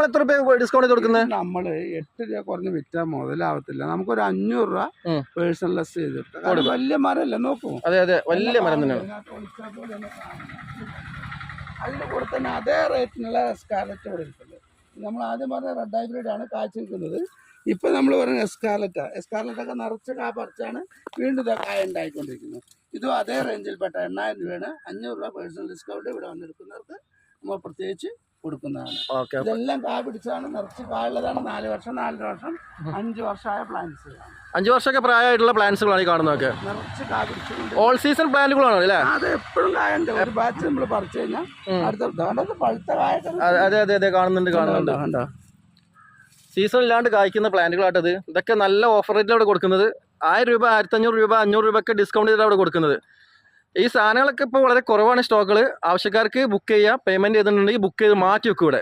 നമ്മൾ എത്ര രൂപ ഡിസ്കൗണ്ട് ചെയ്ത് കൊടുക്കുന്നത്? നമ്മൾ 8 രൂപ കുറഞ്ഞ് വിറ്റാൽ മുതലാവത്തില്ല. നമുക്കൊരു 500 രൂപ പേഴ്സണലൈസ് ചെയ്തിട്ട് വലിയ മരമല്ല, നോക്കൂ. അതെ അതെ, വലിയ മരം തന്നെയാണ്. അതിൻ്റെ കൂടെ തന്നെ അതേ റേറ്റിനുള്ള സ്കാർലറ്റ് ഇവിടെ ഇരിക്കുന്നത്. നമ്മൾ ആദ്യം പറഞ്ഞ റെഡ് ഹൈബ്രിഡാണ് കാഴ്ച നിൽക്കുന്നത്. ഇപ്പം നമ്മൾ പറയുന്നത് എസ്കാർലറ്റൊക്കെ നിറച്ച് കാ പറിച്ചാണ് വീണ്ടും കായ ഉണ്ടായിക്കൊണ്ടിരിക്കുന്നത്. ഇതും അതേ റേഞ്ചിൽപ്പെട്ട 8000 രൂപയാണ്. 500 രൂപ പേഴ്സണൽ ഡിസ്കൗണ്ട് ഇവിടെ വന്നെടുക്കുന്നവർക്ക് നമ്മൾ പ്രത്യേകിച്ച് കൊടുക്കുന്നതാണ്. ഇതെല്ലാം കാ പിടിച്ചാണ്, നിറച്ച് കായുള്ളതാണ്. 4 വർഷം 4.5 വർഷം 5 വർഷമായ പ്ലാന്റ്സ്. 5 വർഷമൊക്കെ പ്രായമായിട്ടുള്ള പ്ലാന്റ്സുകളാണ് ഈ കാണുന്നതൊക്കെ. നിറച്ച് കാ പിടിച്ചുകൊണ്ട് ഓൾ സീസൺ പ്ലാന്റുകളാണോ അല്ലേ? അത് എപ്പോഴും കായുണ്ട്. ഒരു ബാച്ച് നമ്മൾ പറിച്ചു കഴിഞ്ഞാൽ അടുത്ത പഴുത്ത കായൊക്കെ. അതെ അതെ അതെ, കാണുന്നുണ്ട്. സീസൺ ഇല്ലാണ്ട് കായ്ക്കുന്ന പ്ലാന്റുകളായിട്ടത്. ഇതൊക്കെ നല്ല ഓഫർ റേറ്റിലാണ് കൊടുക്കുന്നത്. 1000 രൂപ 1500 രൂപ 500 രൂപയൊക്കെ ഡിസ്കൗണ്ട് ചെയ്തിട്ട് അവിടെ കൊടുക്കുന്നത്. ഈ സാധനങ്ങളൊക്കെ ഇപ്പോൾ വളരെ കുറവാണ് സ്റ്റോക്കുകൾ. ആവശ്യക്കാർക്ക് ബുക്ക് ചെയ്യുക. പേയ്മെൻറ്റ് ചെയ്തിട്ടുണ്ടെങ്കിൽ ബുക്ക് ചെയ്ത് മാറ്റി വെക്കും ഇവിടെ.